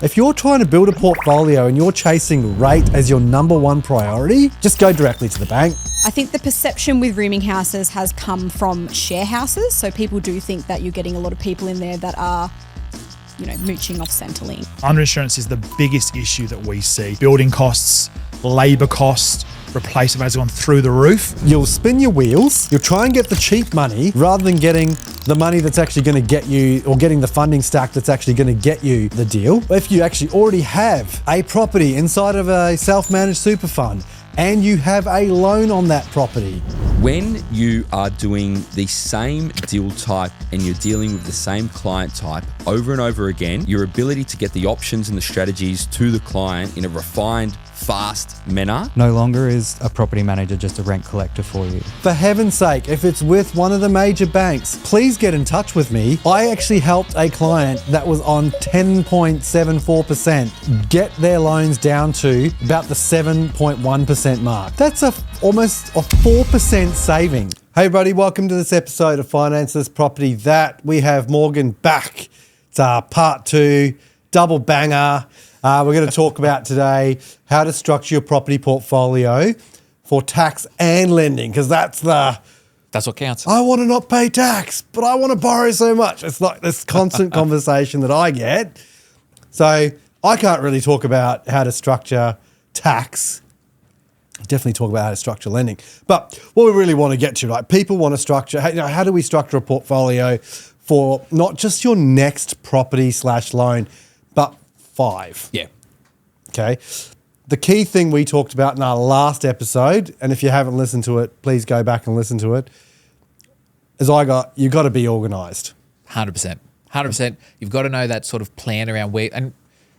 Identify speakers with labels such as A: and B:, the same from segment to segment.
A: If you're trying to build a portfolio and you're chasing rate as your number one priority, just go directly to the bank.
B: I think the perception with rooming houses has come from share houses. So people do think that you're getting a lot of people in there that are, mooching off Centrelink.
C: Underinsurance is the biggest issue that we see. Building costs, labour costs, replacement rates gone through the roof.
A: You'll spin your wheels, you'll try and get the cheap money rather than getting the money that's actually going to get you, or getting the funding stack that's actually going to get you the deal. If you actually already have a property inside of a self-managed super fund and you have a loan on that property.
D: When you are doing the same deal type and you're dealing with the same client type over and over again, your ability to get the options and the strategies to the client in a refined, fast manner.
E: No longer is a property manager just a rent collector for you.
A: For heaven's sake, if it's with one of the major banks, please get in touch with me. I actually helped a client that was on 10.74% get their loans down to about the 7.1% mark. That's almost a 4% saving. Hey everybody, welcome to this episode of Finance This Property That. We have Morgan back. It's part 2, double banger. We're going to talk about today how to structure your property portfolio for tax and lending, because that's
F: what counts.
A: I want to not pay tax, but I want to borrow so much. It's like this constant conversation that I get. So I can't really talk about how to structure tax. Definitely talk about how to structure lending. But what we really want to get to, right? People want to structure, how do we structure a portfolio for not just your next property/loan, but 5?
F: Yeah.
A: Okay. The key thing we talked about in our last episode, and if you haven't listened to it, please go back and listen to it, is you've got to be organised.
F: 100%. 100%. You've got to know that sort of plan around where, and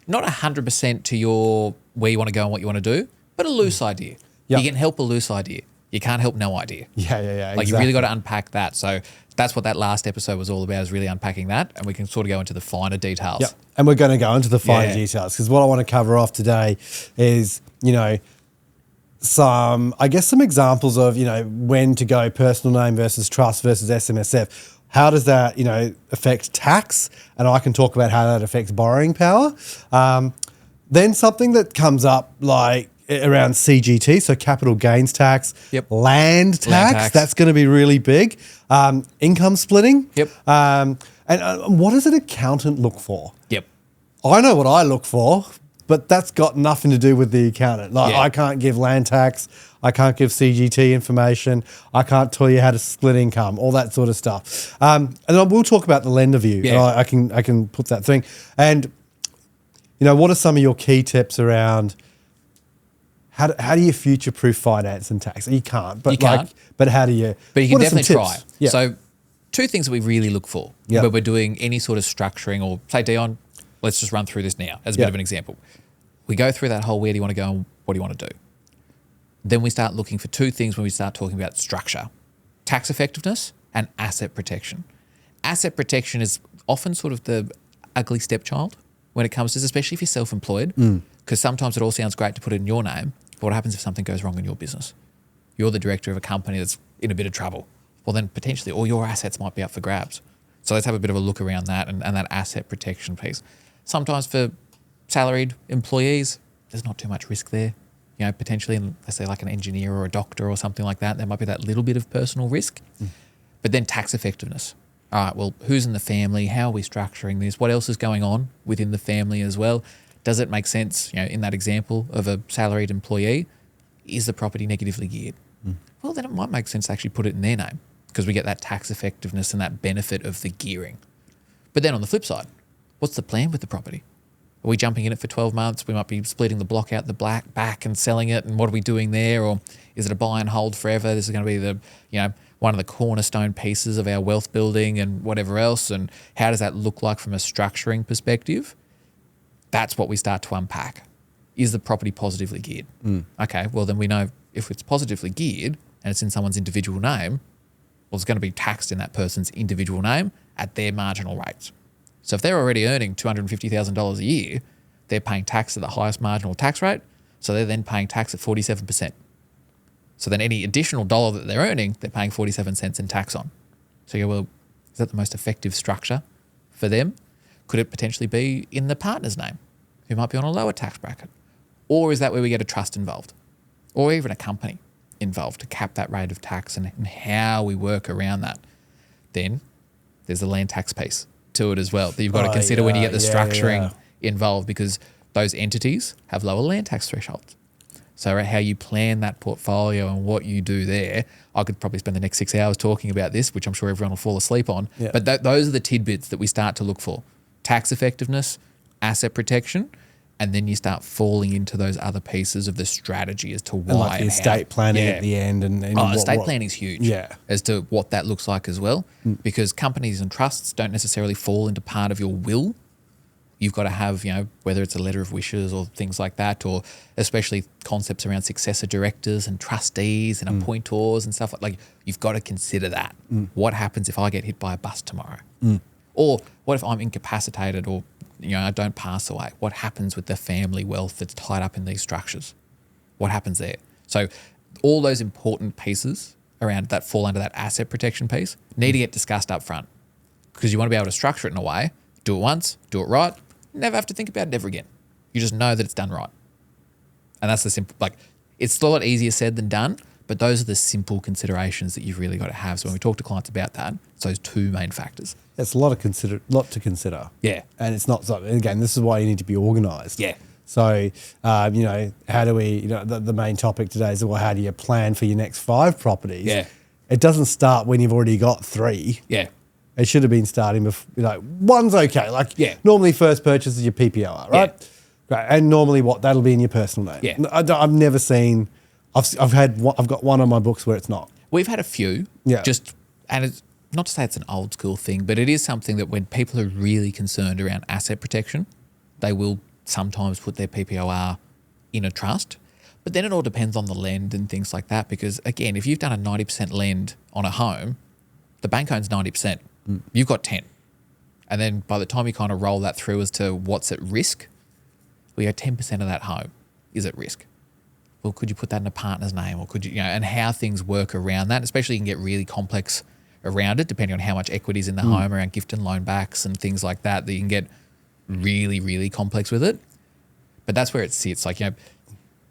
F: not 100% to where you want to go and what you want to do, but a loose idea.
A: Yep.
F: You can help a loose idea. You can't help no idea.
A: Yeah.
F: Like
A: exactly.
F: you really got to unpack that. So that's what that last episode was all about, is really unpacking that, and we can sort of go into the finer details.
A: Yep. And we're going to go into the finer details, because what I want to cover off today is, some examples of, when to go personal name versus trust versus SMSF. How does that, affect tax? And I can talk about how that affects borrowing power. Then something that comes up like around CGT, so capital gains tax, land tax, that's going to be really big. Income splitting.
F: Yep.
A: And what does an accountant look for?
F: Yep.
A: I know what I look for, but that's got nothing to do with the accountant. I can't give land tax, I can't give CGT information, I can't tell you how to split income, all that sort of stuff. And we'll talk about the lender view.
F: Yeah.
A: I can put that thing. And what are some of your key tips around how do you future-proof finance and tax? You can't, but but how do you?
F: But you can definitely try.
A: Yeah.
F: So 2 things that we really look for when we're doing any sort of structuring, or say, Dion, let's just run through this now as a bit of an example. We go through that whole where do you want to go and what do you want to do. Then we start looking for 2 things when we start talking about structure: tax effectiveness and asset protection. Asset protection is often sort of the ugly stepchild when it comes to this, especially if you're self-employed, because sometimes it all sounds great to put it in your name, but what happens if something goes wrong in your business? You're the director of a company that's in a bit of trouble. Well, then potentially all your assets might be up for grabs. So let's have a bit of a look around that and that asset protection piece. Sometimes for salaried employees, there's not too much risk there. Potentially, let's say like an engineer or a doctor or something like that, there might be that little bit of personal risk. But then tax effectiveness. All right, well, who's in the family? How are we structuring this? What else is going on within the family as well? Does it make sense, in that example of a salaried employee, is the property negatively geared? Well, then it might make sense to actually put it in their name, because we get that tax effectiveness and that benefit of the gearing. But then on the flip side, what's the plan with the property? Are we jumping in it for 12 months? We might be splitting the block out the back and selling it, and what are we doing there? Or is it a buy and hold forever? This is going to be the, one of the cornerstone pieces of our wealth building and whatever else. And how does that look like from a structuring perspective? That's what we start to unpack. Is the property positively geared? Okay, well then we know if it's positively geared and it's in someone's individual name, well, it's going to be taxed in that person's individual name at their marginal rates. So if they're already earning $250,000 a year, they're paying tax at the highest marginal tax rate, so they're then paying tax at 47%. So then any additional dollar that they're earning, they're paying 47 cents in tax on. So you go, well, is that the most effective structure for them? Could it potentially be in the partner's name? who might be on a lower tax bracket? Or is that where we get a trust involved? Or even a company involved to cap that rate of tax and how we work around that? Then there's the land tax piece to it as well that you've got to consider when you get the structuring involved, because those entities have lower land tax thresholds. So how you plan that portfolio and what you do there, I could probably spend the next 6 hours talking about this, which I'm sure everyone will fall asleep on.
A: Yeah.
F: But those are the tidbits that we start to look for. Tax effectiveness, asset protection, and then you start falling into those other pieces of the strategy as to why
A: And like the
F: and
A: estate
F: how.
A: planning at the end. And
F: Estate planning is huge as to what that looks like as well, because companies and trusts don't necessarily fall into part of your will. You've got to have, whether it's a letter of wishes or things like that, or especially concepts around successor directors and trustees and appointors and stuff like you've got to consider that. What happens if I get hit by a bus tomorrow? Or what if I'm incapacitated or, I don't pass away? What happens with the family wealth that's tied up in these structures? What happens there? So all those important pieces around that fall under that asset protection piece need to get discussed up front, because you want to be able to structure it in a way, do it once, do it right, never have to think about it ever again. You just know that it's done right. And that's the simple, it's a lot easier said than done, but those are the simple considerations that you've really got to have. So when we talk to clients about that, it's those two main factors.
A: It's a lot to consider.
F: Yeah.
A: And it's not something, again, this is why you need to be organised.
F: Yeah.
A: So, how do we, the main topic today is, well, how do you plan for your next 5 properties?
F: Yeah.
A: It doesn't start when you've already got 3.
F: Yeah.
A: It should have been starting before, one's okay. Normally first purchase is your PPOR, right?
F: Yeah.
A: Right. And normally that'll be in your personal name.
F: Yeah.
A: I've never seen, I've got one on my books where it's not.
F: We've had a few.
A: Yeah.
F: And it's not to say it's an old school thing, but it is something that when people are really concerned around asset protection, they will sometimes put their PPOR in a trust. But then it all depends on the lend and things like that, because again, if you've done a 90% lend on a home, the bank owns 90%. You've got 10. And then by the time you kind of roll that through as to what's at risk, we go 10% of that home is at risk. Well, could you put that in a partner's name, or could you, and how things work around that, especially you can get really complex around it, depending on how much equity is in the home, around gift and loan backs and things like that, that you can get really, really complex with it. But that's where it sits.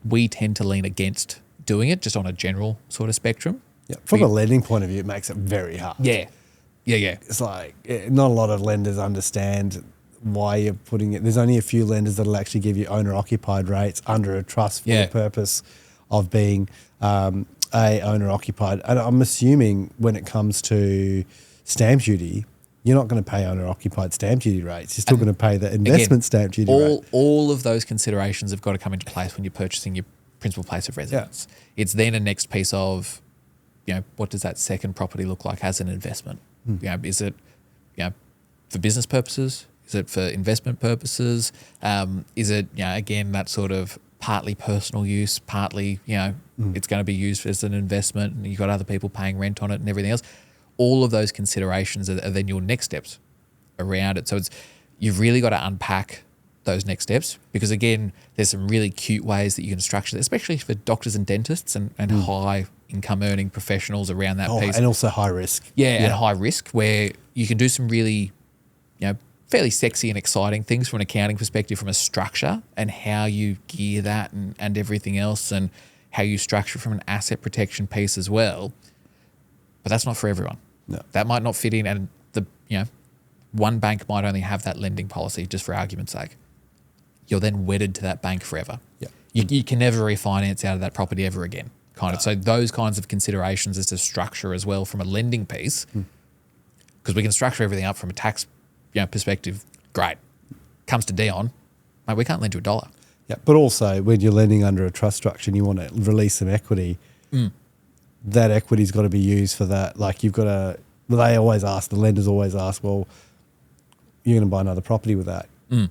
F: We tend to lean against doing it just on a general sort of spectrum.
A: Yeah. From a lending point of view, it makes it very hard.
F: Yeah.
A: It's not a lot of lenders understand why you're putting it. There's only a few lenders that'll actually give you owner-occupied rates under a trust for the purpose of being a owner-occupied. And I'm assuming when it comes to stamp duty, you're not going to pay owner-occupied stamp duty rates. You're still going to pay the investment stamp duty rate.
F: All of those considerations have got to come into place when you're purchasing your principal place of residence. Yeah. It's then a next piece of, what does that second property look like as an investment? Is it, for business purposes? Is it for investment purposes? Is it, again, that sort of partly personal use, partly, it's going to be used as an investment, and you've got other people paying rent on it and everything else. All of those considerations are then your next steps around it. So you've really got to unpack those next steps, because again, there's some really cute ways that you can structure it, especially for doctors and dentists and high income earning professionals around that piece.
A: And also high risk.
F: And high risk, where you can do some really, fairly sexy and exciting things from an accounting perspective, from a structure and how you gear that and everything else, and how you structure from an asset protection piece as well. But that's not for everyone.
A: No.
F: That might not fit in, and one bank might only have that lending policy, just for argument's sake. You're then wedded to that bank forever.
A: Yeah.
F: You can never refinance out of that property ever again, kind of. So those kinds of considerations as to structure as well from a lending piece, because we can structure everything up from a tax perspective. Great. Comes to Dion, mate, we can't lend you $1.
A: Yeah, but also when you're lending under a trust structure and you want to release some equity, that equity's got to be used for that. You've got to, the lenders always ask, well, you're going to buy another property with that.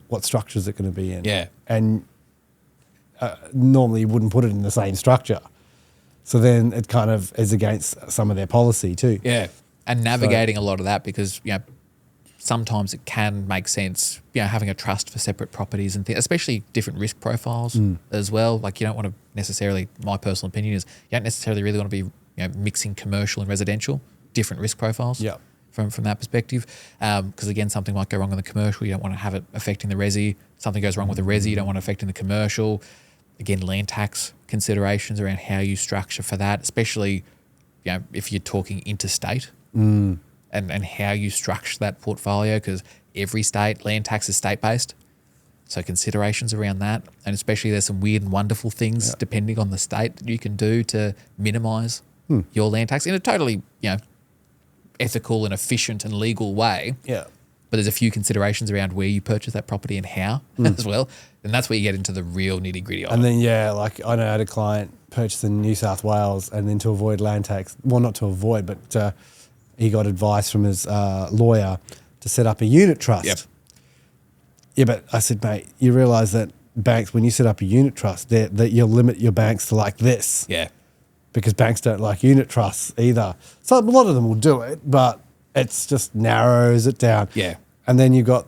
A: What structure is it going to be in?
F: Yeah.
A: And normally you wouldn't put it in the same structure. So then it kind of is against some of their policy too.
F: Yeah. And navigating a lot of that, because, sometimes it can make sense, having a trust for separate properties and things, especially different risk profiles as well. You don't want to necessarily, my personal opinion is, you don't necessarily really want to be, mixing commercial and residential, different risk profiles. From that perspective, because again, something might go wrong on the commercial. You don't want to have it affecting the resi. something goes wrong with the resi, you don't want to affect in the commercial. Again, land tax considerations around how you structure for that, especially if you're talking interstate and how you structure that portfolio, because every state, land tax is state-based. So considerations around that, and especially there's some weird and wonderful things depending on the state that you can do to minimise your land tax in a totally, ethical and efficient and legal way.
A: Yeah.
F: But there's a few considerations around where you purchase that property and how as well. And that's where you get into the real nitty gritty of it.
A: And then, like I know I had a client purchase in New South Wales, and then to avoid land tax, well, not to avoid, but he got advice from his lawyer to set up a unit trust.
F: Yep.
A: Yeah, but I said, mate, you realise that banks, when you set up a unit trust, that you'll limit your banks to like this.
F: Yeah.
A: Because banks don't like unit trusts either. So a lot of them will do it, but it's just narrows it down.
F: Yeah.
A: And then you've got,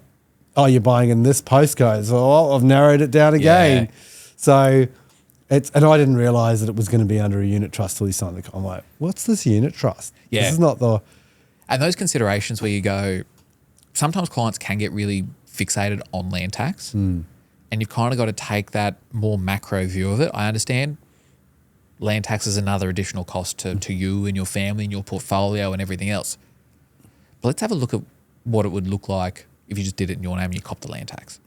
A: you're buying in this postcode. So I've narrowed it down again.
F: Yeah.
A: So and I didn't realise that it was going to be under a unit trust till he signed the contract. I'm like, what's this unit trust?
F: Yeah.
A: This is not the...
F: And those considerations where you go, sometimes clients can get really fixated on land tax, and you've kind of got to take that more macro view of it. I understand land tax is another additional cost to you and your family and your portfolio and everything else. But let's have a look at what it would look like if you just did it in your name and you copped the land tax.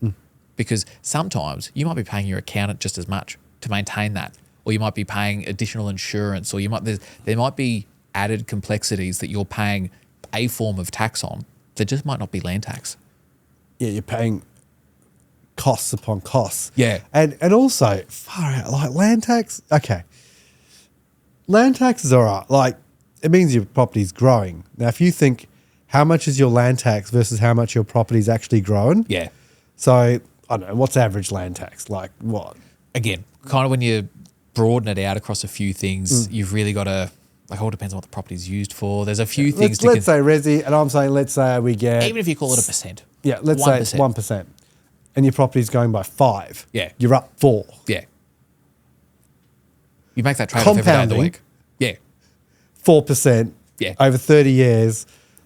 F: Because sometimes you might be paying your accountant just as much to maintain that, or you might be paying additional insurance, or there might be added complexities that you're paying a form of tax on that just might not be land tax.
A: Yeah, you're paying costs upon costs.
F: Yeah.
A: And also, far out, like land tax, okay. Land tax is all right. Like, it means your property's growing. Now, if you think how much is your land tax versus how much your property's actually growing.
F: Yeah.
A: So, I don't know, what's average land tax? Like what?
F: Again, kind of when you broaden it out across a few things, you've really got to, like, it all depends on what the property's used for. There's a few things
A: Let's say resi, and I'm saying let's say we get...
F: even if you call it 1%.
A: Yeah, let's
F: 1%.
A: say it's 1%. And your property's going by 5.
F: Yeah.
A: You're up 4.
F: Yeah. You make that trade-off every day of the
A: Compounding.
F: week. Yeah.
A: 4% over 30 years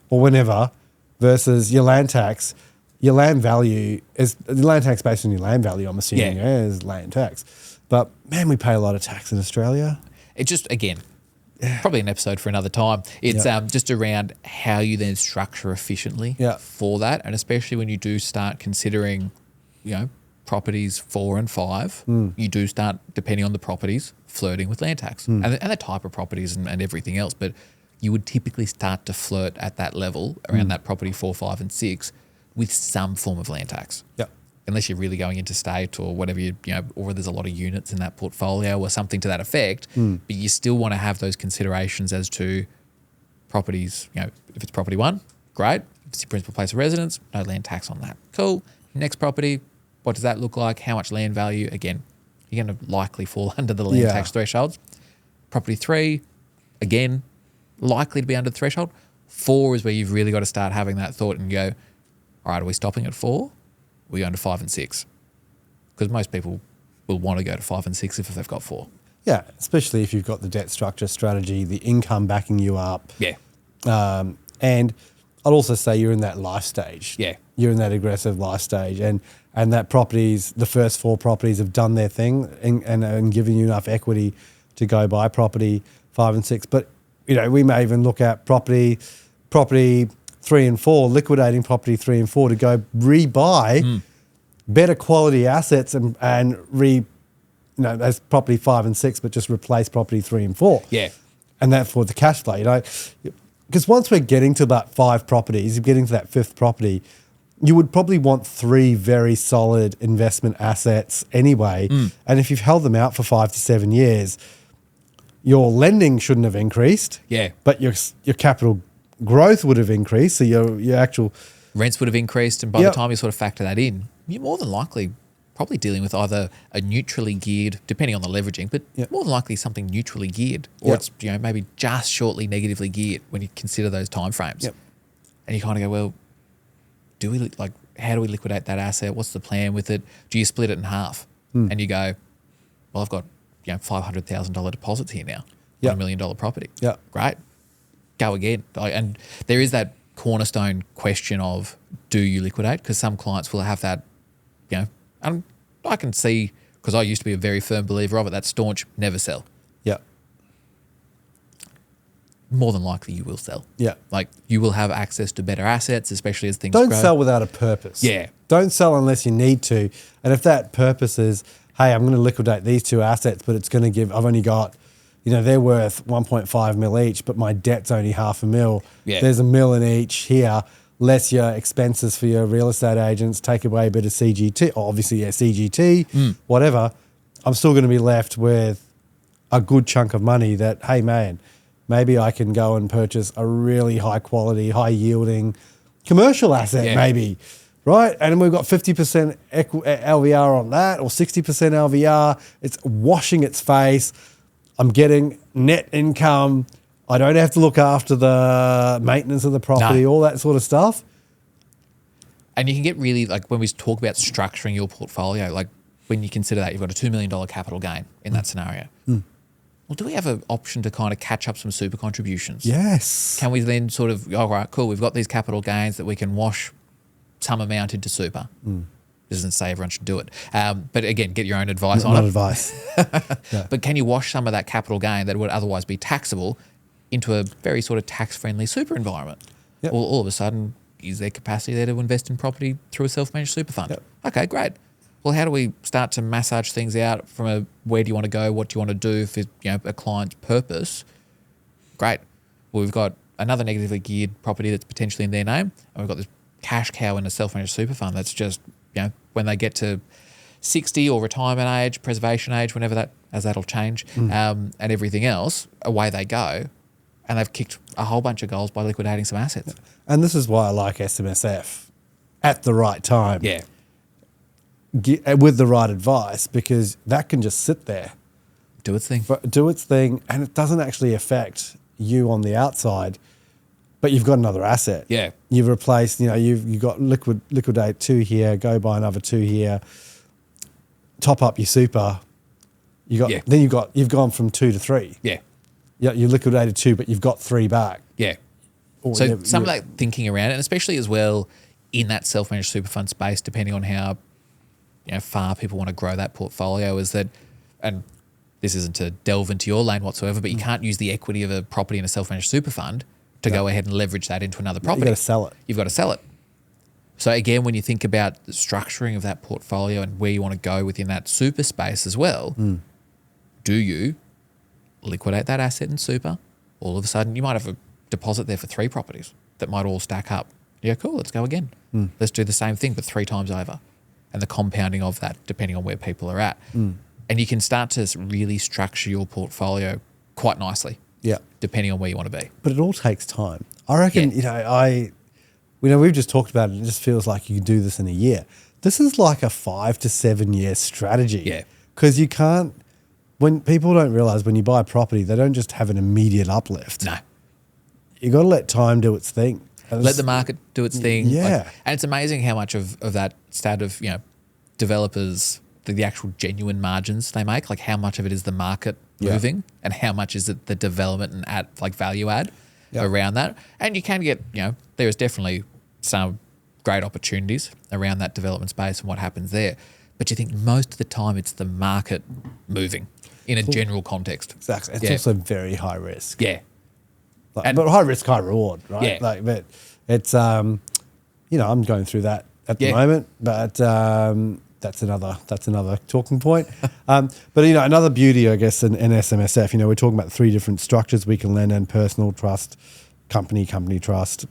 A: or whenever versus your land tax. Your land value is the land tax based on your land value, I'm assuming, is land tax. But man, we pay a lot of tax in Australia.
F: It just, again, probably an episode for another time. It's just around how you then structure efficiently for that. And especially when you do start considering, properties 4 and 5, you do start, depending on the properties, flirting with land tax and the type of properties and everything else. But you would typically start to flirt at that level around that property 4, 5 and 6 with some form of land tax.
A: Yep.
F: Unless you're really going interstate or whatever, or there's a lot of units in that portfolio or something to that effect. But you still want to have those considerations as to properties, if it's property 1, great. If it's your principal place of residence, no land tax on that. Cool. Next property, what does that look like? How much land value? Again, you're going to likely fall under the land tax thresholds. Property 3, again, likely to be under the threshold. 4 is where you've really got to start having that thought and go, all right, are we stopping at 4? We're going to 5 and 6. Because most people will want to go to 5 and 6 if they've got 4.
A: Yeah, especially if you've got the debt structure strategy, the income backing you up.
F: Yeah.
A: And I'd also say you're in that life stage.
F: Yeah.
A: You're in that aggressive life stage. And that properties, the first 4 properties have done their thing and given you enough equity to go buy property 5 and 6. But, we may even look at property 3 and 4, liquidating property 3 and 4 to go rebuy better quality assets and as property 5 and 6, but just replace property 3 and 4.
F: Yeah.
A: And that for the cash flow, because once we're getting to about 5 properties, you're getting to that 5th property, you would probably want 3 very solid investment assets anyway. And if you've held them out for 5 to 7 years, your lending shouldn't have increased.
F: Yeah.
A: But your capital growth would have increased. So your actual
F: rents would have increased. And by the time you sort of factor that in, you're more than likely probably dealing with either a neutrally geared, depending on the leveraging, but more than likely something neutrally geared, or it's maybe just shortly negatively geared when you consider those timeframes.
A: Yep.
F: And you kind of go, well, how do we liquidate that asset? What's the plan with it? Do you split it in half? And you go, well, I've got $500,000 deposits here now on $1 million property.
A: Yeah,
F: great. Go again. And there is that cornerstone question of, do you liquidate? Because some clients will have that, And I can see, because I used to be a very firm believer of it, that staunch, never sell.
A: Yeah.
F: More than likely you will sell.
A: Yeah.
F: Like you will have access to better assets, especially as things
A: Don't
F: grow.
A: sell without a purpose.
F: Yeah.
A: Don't sell unless you need to. And if that purpose is, hey, I'm going to liquidate these two assets, but it's going to give, I've only got, they're worth 1.5 mil each, but my debt's only $500,000.
F: Yeah.
A: There's $1 million each here, less your expenses for your real estate agents, take away a bit of CGT, or obviously, CGT, whatever. I'm still going to be left with a good chunk of money that, hey, man, maybe I can go and purchase a really high quality, high yielding commercial asset, maybe, right? And we've got 50% LVR on that or 60% LVR. It's washing its face. I'm getting net income. I don't have to look after the maintenance of the property, all that sort of stuff.
F: And you can get really, like when we talk about structuring your portfolio, like when you consider that you've got a $2 million capital gain in that scenario. Well, do we have an option to kind of catch up some super contributions?
A: Yes.
F: Can we then sort of, all right, cool, we've got these capital gains that we can wash some amount into super. Doesn't say everyone should do it. But again, get your own advice on it.
A: Not advice.
F: But can you wash some of that capital gain that would otherwise be taxable into a very sort of tax-friendly super environment?
A: Yep.
F: All of a sudden, is there capacity there to invest in property through a self-managed super fund?
A: Yep.
F: Okay, great. Well, how do we start to massage things out from a where do you want to go, what do you want to do for a client's purpose? Great. Well, we've got another negatively geared property that's potentially in their name, and we've got this cash cow in a self-managed super fund that's just, when they get to 60 or retirement age, preservation age, whenever that'll change, and everything else, away they go, and they've kicked a whole bunch of goals by liquidating some assets.
A: And this is why I like SMSF at the right time.
F: Yeah.
A: With the right advice, because that can just sit there,
F: Do its thing.
A: do its thing, and it doesn't actually affect you on the outside, but you've got another asset.
F: Yeah.
A: You've replaced, you've got liquidate 2 here, go buy another 2 here, top up your super. Then you've gone from 2 to 3.
F: Yeah.
A: Yeah, you liquidated 2, but you've got 3 back.
F: Yeah.
A: Or
F: So some of that thinking around it, and especially as well in that self-managed super fund space, depending on how far people want to grow that portfolio, is that, and this isn't to delve into your lane whatsoever, but you can't use the equity of a property in a self-managed super fund to go ahead and leverage that into another property.
A: You've got to sell it.
F: You've got to sell it. So again, when you think about the structuring of that portfolio and where you want to go within that super space as well, do you liquidate that asset in super? All of a sudden, you might have a deposit there for 3 properties that might all stack up. Yeah, cool, let's go again. Let's do the same thing, but 3 times over. And the compounding of that, depending on where people are at. And you can start to really structure your portfolio quite nicely.
A: Yeah.
F: Depending on where you want to be.
A: But it all takes time. I reckon, we've just talked about it, and it just feels like you can do this in a year. This is like a 5 to 7 year strategy.
F: Yeah.
A: Because you can't, when people don't realize when you buy a property, they don't just have an immediate uplift.
F: No.
A: You got to let time do its thing.
F: Let the market do its thing.
A: Yeah.
F: And it's amazing how much of that stat of, developers, the actual genuine margins they make, like how much of it is the market moving and how much is it the development and value add around that. And you can get, there is definitely some great opportunities around that development space and what happens there. But you think most of the time it's the market moving in a general context.
A: Exactly. It's also very high risk.
F: Yeah.
A: But high risk, high reward, right?
F: Yeah.
A: But it's, I'm going through that at the moment, but that's another talking point. But another beauty, I guess, in SMSF, we're talking about 3 different structures we can lend in: personal trust, company trust,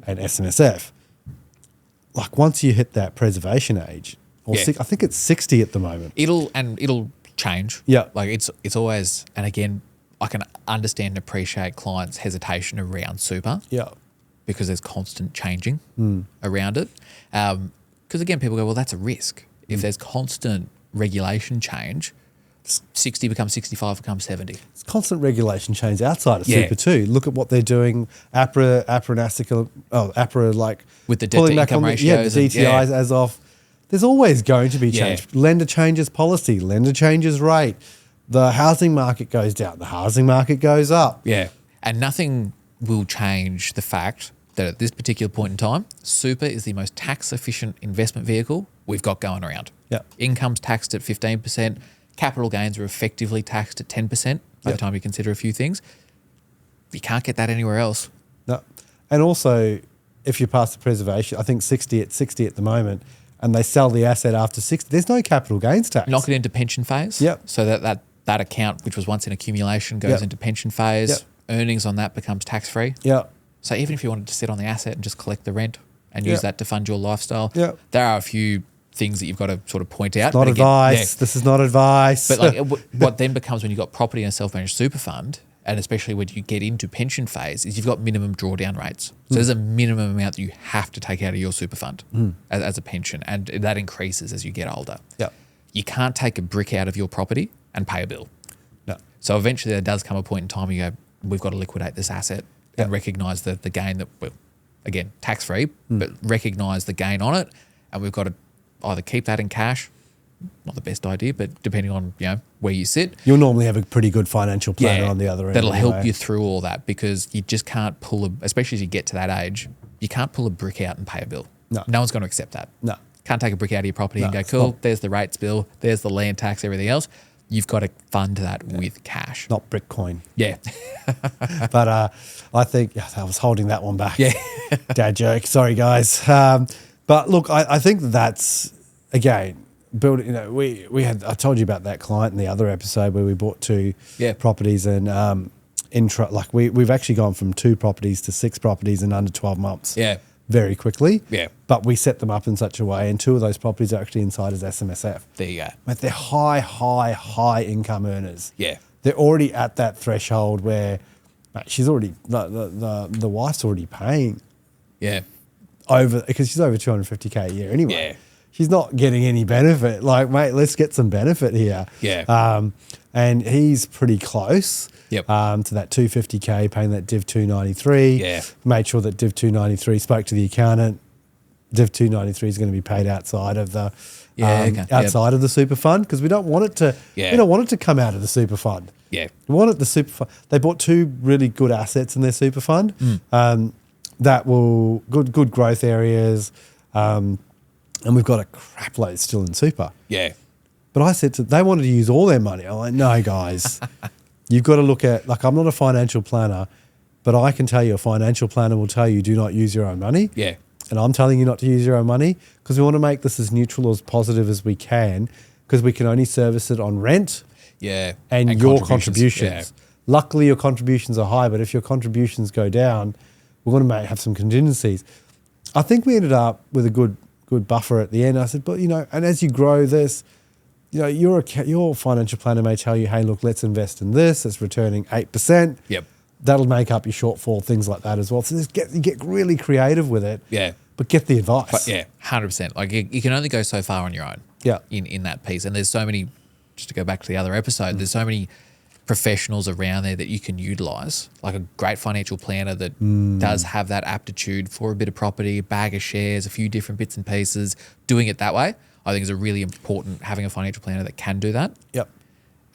A: and SMSF. Like once you hit that preservation age, I think it's 60 at the moment.
F: It'll change.
A: Yeah.
F: Like it's always, and again, I can understand and appreciate clients' hesitation around super.
A: Yeah.
F: Because there's constant changing around it. Because again, people go, well, that's a risk. If there's constant regulation change, 60 becomes 65, becomes 70.
A: It's constant regulation change outside of super too. Look at what they're doing. APRA
F: with the debt to income ratios.
A: The DTIs as of. There's always going to be change.
F: Yeah.
A: Lender changes policy. Lender changes rate. The housing market goes down. The housing market goes up.
F: Yeah. And nothing will change the fact that at this particular point in time, super is the most tax efficient investment vehicle we've got going around.
A: Yeah.
F: Income's taxed at 15%. Capital gains are effectively taxed at 10% by the time you consider a few things. You can't get that anywhere else.
A: No. And also, if you pass the preservation, I think 60 at the moment, and they sell the asset after 60, there's no capital gains tax.
F: Knock it into pension phase.
A: Yep.
F: So that account, which was once in accumulation, goes into pension phase.
A: Yep.
F: Earnings on that becomes tax-free.
A: Yeah.
F: So even if you wanted to sit on the asset and just collect the rent and use that to fund your lifestyle, there are a few things that you've got to sort of point out.
A: Not advice. This is not advice.
F: But like what then becomes when you've got property and a self-managed super fund, and especially when you get into pension phase, is you've got minimum drawdown rates. So there's a minimum amount that you have to take out of your super fund as a pension, and that increases as you get older.
A: Yeah.
F: You can't take a brick out of your property and pay a bill.
A: No.
F: So eventually there does come a point in time where you go, we've got to liquidate this asset and recognise the gain that, well, again, tax-free, but recognise the gain on it, and we've got to either keep that in cash, not the best idea, but depending on where you sit.
A: You'll normally have a pretty good financial planner on the other end.
F: That'll help you through all that, because you just can't pull especially as you get to that age, you can't pull a brick out and pay a bill.
A: No.
F: No one's going to accept that.
A: No.
F: Can't take a brick out of your property and go, cool, there's the rates bill, there's the land tax, everything else. You've got to fund that with cash.
A: Not Bitcoin.
F: Yeah.
A: But I think I was holding that one back.
F: Yeah.
A: Dad joke. Sorry, guys. But look, I think that's, again, building. I told you about that client in the other episode where we bought two properties, and we've actually gone from 2 properties to 6 properties in under 12 months.
F: Yeah.
A: Very quickly.
F: Yeah.
A: But we set them up in such a way, and 2 of those properties are actually inside as SMSF.
F: There you go.
A: But they're high income earners.
F: Yeah.
A: They're already at that threshold where she's already, the wife's already paying because she's over 250K a year anyway.
F: Yeah.
A: She's not getting any benefit. Like, mate, let's get some benefit here.
F: Yeah.
A: And he's pretty close to that 250K, paying that Div 293.
F: Yeah.
A: Made sure that Div 293, spoke to the accountant. Div 293 is going to be paid outside of the outside of the super fund, because we don't want it to we don't want it to come out of the super fund.
F: Yeah.
A: We want it the super fund. They bought 2 really good assets in their super fund that will good growth areas, and we've got a crap load still in super.
F: Yeah.
A: But I said they wanted to use all their money. I'm like, no, guys, you've got to look at, I'm not a financial planner, but I can tell you a financial planner will tell you do not use your own money.
F: Yeah.
A: And I'm telling you not to use your own money because we want to make this as neutral, as positive as we can, because we can only service it on rent and your contributions.
F: Yeah.
A: Luckily, your contributions are high, but if your contributions go down, we're going to have some contingencies. I think we ended up with a good buffer at the end. I said, but, and as you grow this, your financial planner may tell you, hey, look, let's invest in this. It's returning 8%.
F: Yep.
A: That'll make up your shortfall, things like that as well. So you get really creative with it.
F: Yeah.
A: But get the advice.
F: But 100%. Like you can only go so far on your own.
A: Yeah.
F: In that piece. And there's so many, just to go back to the other episode, there's so many professionals around there that you can utilize, like a great financial planner that does have that aptitude for a bit of property, a bag of shares, a few different bits and pieces. Doing it that way, I think is a really important, having a financial planner that can do that.
A: Yep.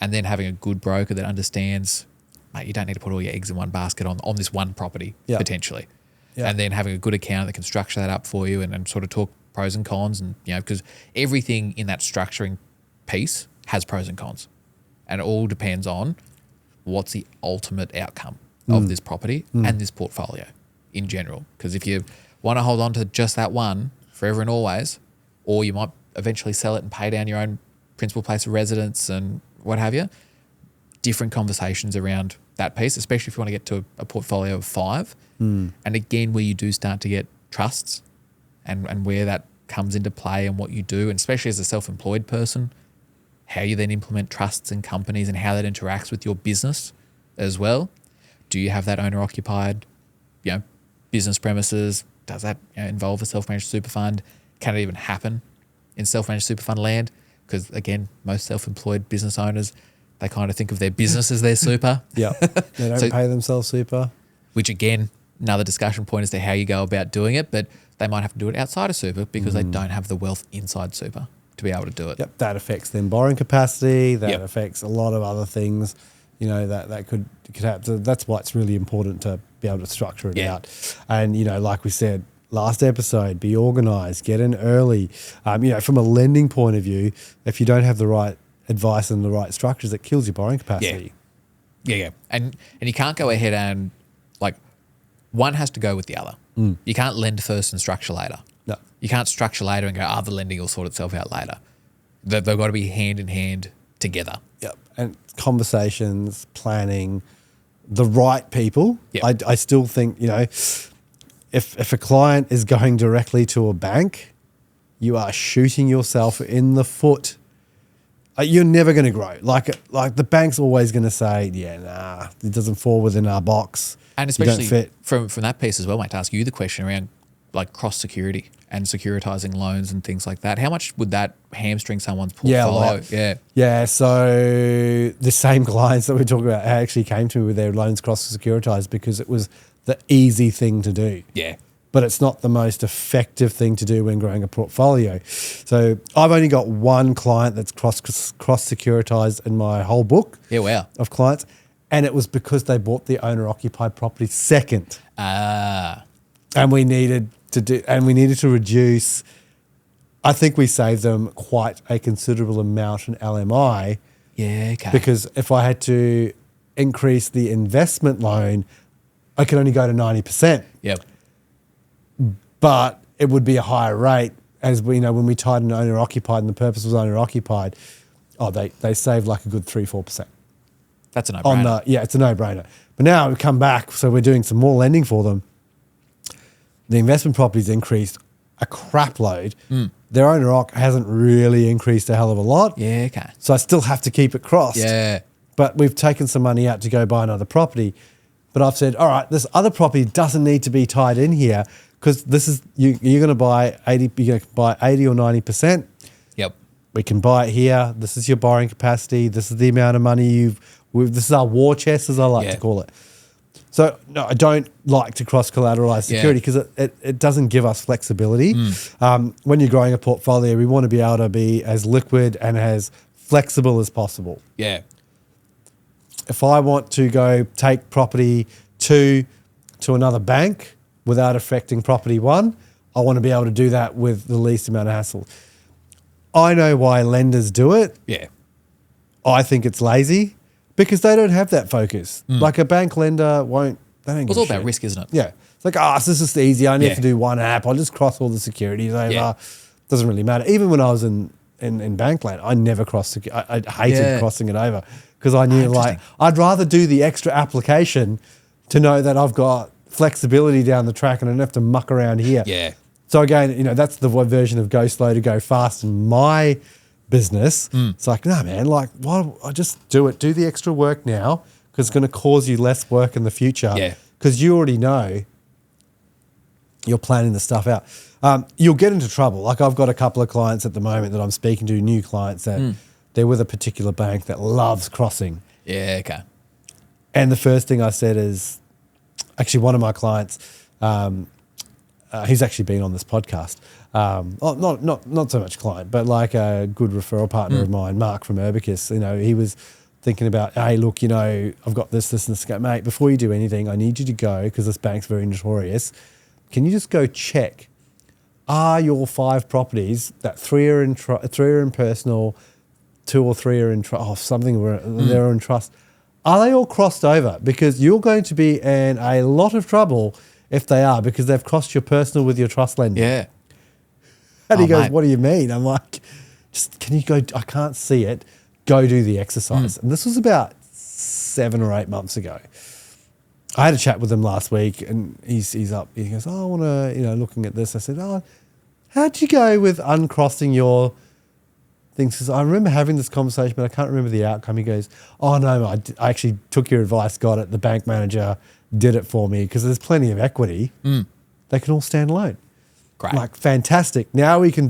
F: And then having a good broker that understands, mate, you don't need to put all your eggs in one basket on this one property, potentially. Yeah. And then having a good accountant that can structure that up for you and sort of talk pros and cons, and because everything in that structuring piece has pros and cons. And it all depends on what's the ultimate outcome of this property and this portfolio in general. Because if you want to hold on to just that one forever and always, or you might eventually sell it and pay down your own principal place of residence and what have you, different conversations around that piece, especially if you want to get to a portfolio of 5. And again, where you do start to get trusts and where that comes into play and what you do, and especially as a self-employed person, how you then implement trusts and companies and how that interacts with your business as well. Do you have that owner-occupied, business premises? Does that involve a self-managed super fund? Can it even happen in self-managed super fund land? Because again, most self-employed business owners, they kind of think of their business as their super.
A: Yeah, they don't pay themselves super.
F: Which again, another discussion point as to how you go about doing it, but they might have to do it outside of super because they don't have the wealth inside super to be able to do it.
A: Yep, that affects then borrowing capacity. That affects a lot of other things, that could happen. So that's why it's really important to be able to structure it
F: Yeah.
A: out. And, you know, like we said, last episode, be organized, get in early. You know, from a lending point of view, if you don't have the right advice and the right structures, it kills your borrowing capacity.
F: Yeah. And you can't go ahead and like one has to go with the other. You can't lend first and structure later.
A: No.
F: You can't structure later and go, the lending will sort itself out later. They've got to be hand in hand together.
A: Yep. And conversations, planning, the right people.
F: Yep.
A: I still think, you know, if a client is going directly to a bank, you are shooting yourself in the foot. You're never going to grow. Like the bank's always going to say, it doesn't fall within our box.
F: And
A: You don't
F: especially
A: fit.
F: from that piece as well, mate, to ask you the question around like cross security and securitizing loans and things like that. How much would that hamstring someone's
A: Yeah, a
F: portfolio?
A: lot. Yeah, so the same clients that we talk about actually came to me with their loans cross-securitized because it was the easy thing to do.
F: Yeah.
A: But it's not the most effective thing to do when growing a portfolio. So I've only got one client that's cross-securitized in my whole book
F: Yeah, wow.
A: of clients, and it was because they bought the owner-occupied property second. And we needed to reduce. I think we saved them quite a considerable amount in LMI.
F: Yeah, okay.
A: Because if I had to increase the investment loan, I could only go to 90%.
F: Yep.
A: But it would be a higher rate, as we know when we tied an owner occupied and the purpose was owner occupied. They saved like a good 3-4%.
F: That's a no-brainer.
A: It's a no-brainer. But now we've come back, so we're doing some more lending for them. The investment property's increased a crap load. Their owner occ hasn't really increased a hell of a lot.
F: Yeah, okay.
A: So I still have to keep it crossed.
F: Yeah.
A: But we've taken some money out to go buy another property. But I've said, all right, this other property doesn't need to be tied in here because this is you're going to buy 80. You're going to buy 80 or 90%.
F: Yep.
A: We can buy it here. This is your borrowing capacity. This is the amount of money this is our war chest, as I like to call it. So no, I don't like to cross-collateralize security because it doesn't give us flexibility. When you're growing a portfolio, we want to be able to be as liquid and as flexible as possible.
F: Yeah.
A: If I want to go take property 2 to another bank without affecting property 1, I want to be able to do that with the least amount of hassle. I know why lenders do it.
F: Yeah.
A: I think it's lazy because they don't have that focus. Like a bank lender won't. They don't.
F: It's all about risk, isn't it?
A: Yeah. It's like, this is just easy. I need
F: Yeah.
A: to do one app. I'll just cross all the securities over.
F: Yeah.
A: Doesn't really matter. Even when I was in Bankland, I never crossed. I hated crossing it over because I knew I'd rather do the extra application to know that I've got flexibility down the track and I don't have to muck around here.
F: Yeah.
A: So again, that's the version of go slow to go fast in my business. It's like, no, man, why I just do it. Do the extra work now because it's going to cause you less work in the future.
F: Yeah.
A: Because you already know you're planning the stuff out. You'll get into trouble. Like I've got a couple of clients at the moment that I'm speaking to, new clients that they're with a particular bank that loves crossing.
F: Yeah, okay.
A: And the first thing I said is, actually one of my clients, he's actually been on this podcast. Not so much client, but like a good referral partner of mine, Mark from Urbicus. He was thinking about, hey, look, I've got this, and this. Mate, before you do anything, I need you to go because this bank's very notorious. Can you just go check? Are your 5 properties that 3 are in personal, 2 or 3 are in something where they're in trust? Are they all crossed over? Because you're going to be in a lot of trouble if they are, because they've crossed your personal with your trust lender.
F: Yeah.
A: And he goes,
F: mate.
A: what do you mean? I'm like, can you go? I can't see it. Go do the exercise. And this was about 7 or 8 months ago. I had a chat with him last week, and he's up. He goes, I want to, looking at this. I said, how'd you go with uncrossing your things? Because I remember having this conversation, but I can't remember the outcome. He goes, no, I actually took your advice, got it. The bank manager did it for me because there's plenty of equity. They can all stand alone.
F: Great.
A: Like, fantastic. Now we can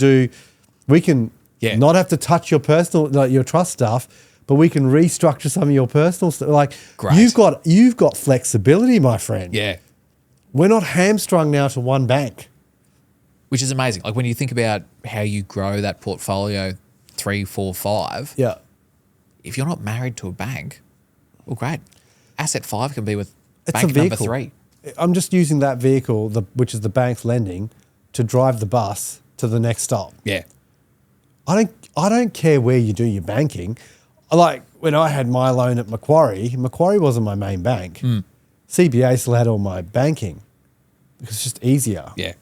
A: not have to touch your personal, your trust stuff, but we can restructure some of your personal stuff. Like,
F: Great.
A: you've got flexibility, my friend.
F: Yeah.
A: We're not hamstrung now to one bank.
F: Which is amazing. Like when you think about how you grow that portfolio 3, 4, 5.
A: Yeah.
F: If you're not married to a bank, well, great. Asset 5 can be with
A: It's
F: bank
A: a vehicle.
F: number 3.
A: I'm just using that vehicle, which is the bank's lending, to drive the bus to the next stop.
F: Yeah.
A: I don't care where you do your banking. Like when I had my loan at Macquarie wasn't my main bank. CBA still had all my banking because it's just easier.
F: Yeah.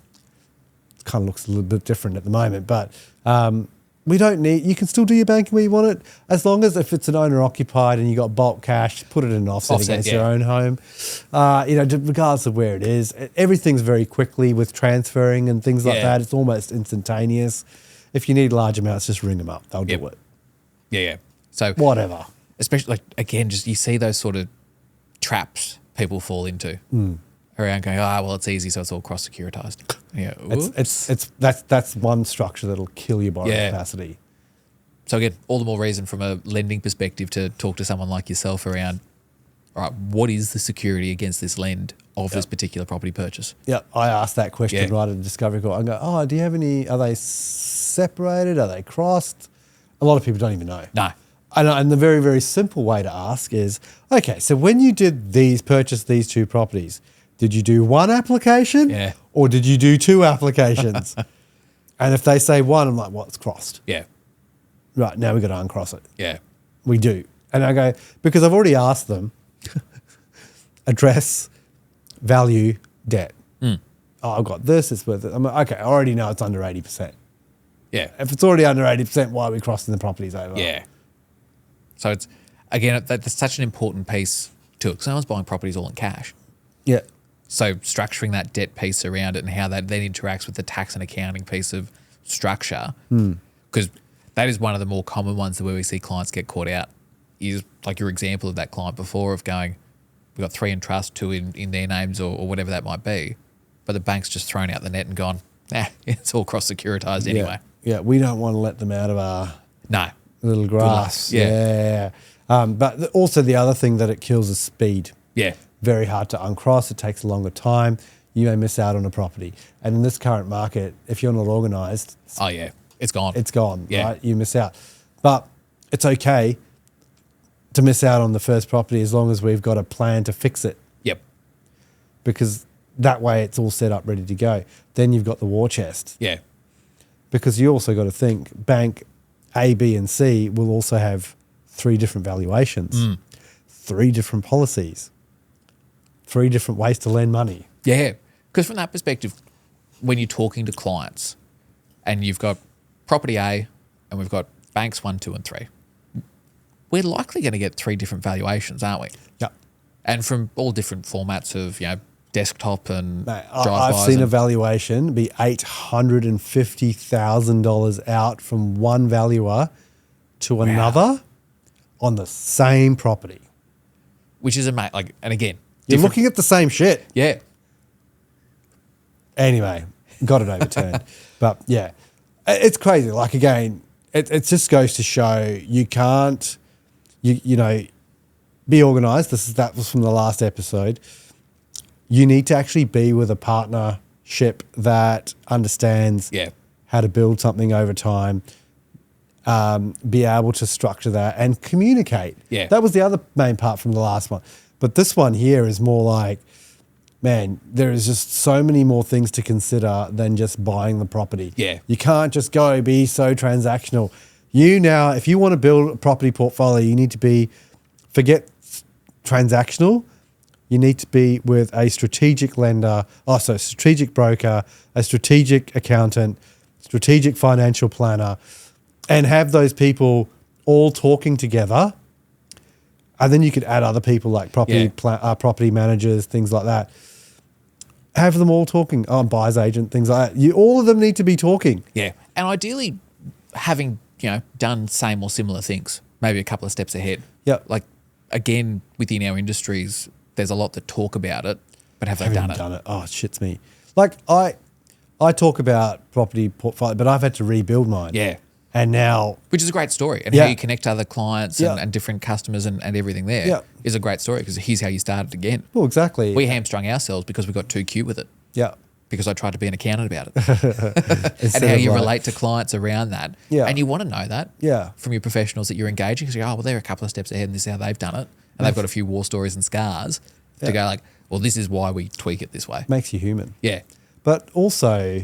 A: It kind of looks a little bit different at the moment, but we don't need, you can still do your banking where you want it, as long as if it's an owner occupied and you got bulk cash, put it in an offset against your own home. Regardless of where it is, everything's very quickly with transferring and things like that. It's almost instantaneous. If you need large amounts, just ring them up. They'll do it.
F: Yeah. So
A: whatever.
F: Especially like, again, just you see those sort of traps people fall into around going, well, it's easy, so it's all cross-securitized. Yeah,
A: that's one structure that'll kill your borrowing capacity.
F: So again, all the more reason from a lending perspective to talk to someone like yourself around, all right, what is the security against this lend of this particular property purchase?
A: Yeah, I asked that question right at the discovery call. I go, do you have any, are they separated? Are they crossed? A lot of people don't even know.
F: No.
A: And the very, very simple way to ask is, okay, so when you did purchase these two properties, did you do one application or did you do two applications? And if they say one, I'm like, well, it's crossed.
F: Yeah.
A: Right, now we've got to uncross it.
F: Yeah.
A: We do. And I go, because I've already asked them, address, value, debt. I've got this, it's worth it. I'm like, okay, I already know it's under 80%.
F: Yeah.
A: If it's already under 80%, why are we crossing the properties over?
F: Yeah. So it's, again, that's such an important piece to it, because no one's buying properties all in cash.
A: Yeah.
F: So structuring that debt piece around it and how that then interacts with the tax and accounting piece of structure, because that is one of the more common ones where we see clients get caught out, is like your example of that client before of going, we've got 3 in trust, 2 in their names or whatever that might be, but the bank's just thrown out the net and gone, it's all cross-securitized anyway.
A: Yeah, we don't want to let them out of our little grass.
F: Yeah.
A: But also the other thing that it kills is speed.
F: Yeah.
A: Very hard to uncross. It takes a longer time. You may miss out on a property. And in this current market, if you're not organised,
F: it's gone.
A: It's gone, right? You miss out. But it's okay to miss out on the first property as long as we've got a plan to fix it.
F: Yep.
A: Because that way it's all set up, ready to go. Then you've got the war chest.
F: Yeah.
A: Because you also got to think bank A, B, and C will also have 3 different valuations, 3 different policies, 3 different ways to lend money.
F: Yeah. Because from that perspective, when you're talking to clients and you've got property A and we've got banks 1, 2, and 3, we're likely going to get 3 different valuations, aren't we?
A: Yeah.
F: And from all different formats of, desktop and drive-bys.
A: I've seen a valuation be $850,000 out from one valuer to another on the same property.
F: Which is amazing. Like, and again,
A: you're looking at the same shit.
F: Yeah.
A: Anyway, got it overturned. But yeah, it's crazy. Like again, it just goes to show you can't, be organised. That was from the last episode. You need to actually be with a partnership that understands how to build something over time, be able to structure that and communicate.
F: Yeah.
A: That was the other main part from the last one. But this one here is more like, man, there is just so many more things to consider than just buying the property.
F: Yeah.
A: You can't just be so transactional. If you want to build a property portfolio, you need to forget transactional. You need to be with a strategic lender, strategic broker, a strategic accountant, strategic financial planner, and have those people all talking together. And then you could add other people like property managers, things like that. Have them all talking. Buyer's agent, things like that. All of them need to be talking.
F: Yeah. And ideally having, done same or similar things, maybe a couple of steps ahead.
A: Yeah.
F: Like, again, within our industries, there's a lot that talk about it, but have they done it?
A: Oh, it shits me. Like I talk about property portfolio, but I've had to rebuild mine.
F: Yeah.
A: And now...
F: Which is a great story. And how you connect to other clients and different customers and everything there is a great story, because here's how you started again.
A: Well, exactly.
F: We hamstrung ourselves because we got too cute with it.
A: Yeah.
F: Because I tried to be an accountant about it. And how you relate to clients around that.
A: Yeah.
F: And you want to know that from your professionals that you're engaging. Because you go, they're a couple of steps ahead and this is how they've done it. And they've got a few war stories and scars to go like, or this is why we tweak it this way.
A: Makes you human.
F: Yeah.
A: But also,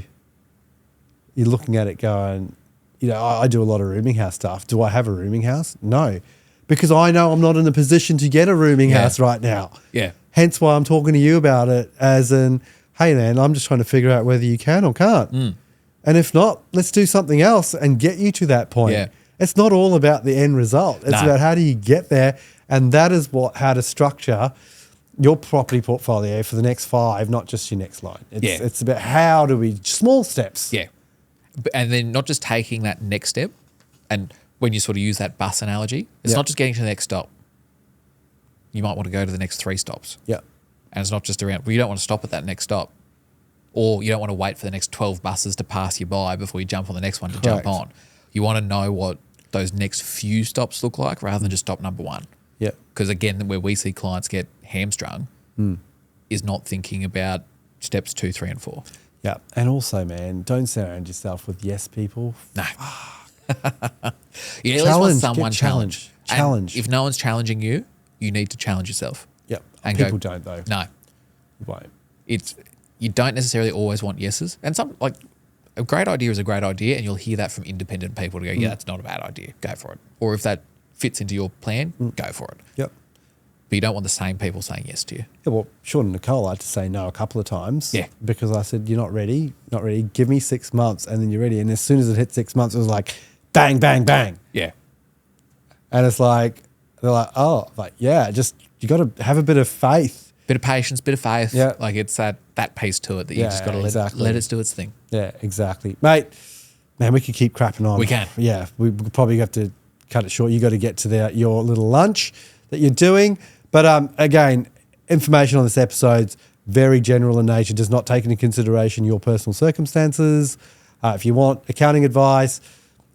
A: you're looking at it going, I do a lot of rooming house stuff. Do I have a rooming house? No, because I know I'm not in a position to get a rooming house right now.
F: Yeah.
A: Hence why I'm talking to you about it as in, hey man, I'm just trying to figure out whether you can or can't. And if not, let's do something else and get you to that point.
F: Yeah.
A: It's not all about the end result. It's about how do you get there. And that is how to structure your property portfolio for the next 5, not just your next loan. It's about how do we, small steps.
F: Yeah. And then not just taking that next step. And when you sort of use that bus analogy, it's not just getting to the next stop. You might want to go to the next 3 stops.
A: Yeah.
F: And it's not just around, well, you don't want to stop at that next stop. Or you don't want to wait for the next 12 buses to pass you by before you jump on the next one to jump on. You want to know what those next few stops look like rather than just stop number 1.
A: Yeah.
F: Because again, where we see clients get hamstrung is not thinking about steps 2, 3, and 4.
A: Yeah. And also, man, don't surround yourself with yes people.
F: No. You at least want someone
A: challenge. Challenge.
F: If no one's challenging you, you need to challenge yourself.
A: Yep.
F: And
A: people don't though.
F: No.
A: You won't.
F: You don't necessarily always want yeses. And a great idea is a great idea, and you'll hear that from independent people to go, yeah, that's not a bad idea. Go for it. Or if that fits into your plan, go for it.
A: Yep.
F: But you don't want the same people saying yes to you.
A: Yeah, well, Sean and Nicole, I had to say no a couple of times.
F: Yeah. Because
A: I said, you're not ready. Not ready. Give me 6 months, and then you're ready. And as soon as it hit 6 months, it was like, bang, bang, bang.
F: Yeah.
A: And it's like, they're like, oh, yeah, just you got to have a bit of faith.
F: Bit of patience, bit of faith.
A: Yeah.
F: Like it's that piece to it that you just got to let it do its thing.
A: Yeah, exactly. Mate, man, we could keep crapping on.
F: We can.
A: Yeah, we probably have to cut it short. You got to get to your little lunch that you're doing. But again, information on this episode's very general in nature, does not take into consideration your personal circumstances. If you want accounting advice,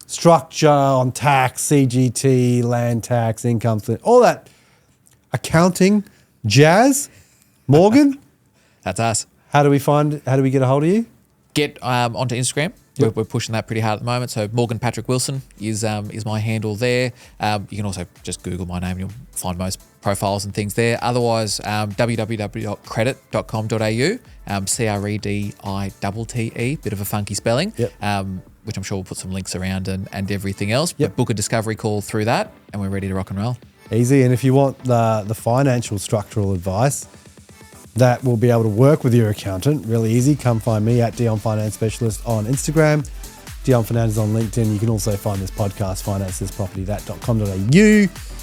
A: structure on tax, CGT, land tax, income, all that accounting jazz, Morgan,
F: that's us.
A: how do we get a hold of you?
F: Get onto Instagram.
A: Yep.
F: We're pushing that pretty hard at the moment. So Morgan Patrick Wilson is my handle there. You can also just Google my name and you'll find most profiles and things there. Otherwise, www.credit.com.au, CREDITTE, bit of a funky spelling, which I'm sure we'll put some links around and everything else. But book a discovery call through that and we're ready to rock and roll.
A: Easy. And if you want the financial structural advice that will be able to work with your accountant, really easy, come find me at Dion Finance Specialist on Instagram, Dion Fernandez on LinkedIn. You can also find this podcast, financesproperty.com.au.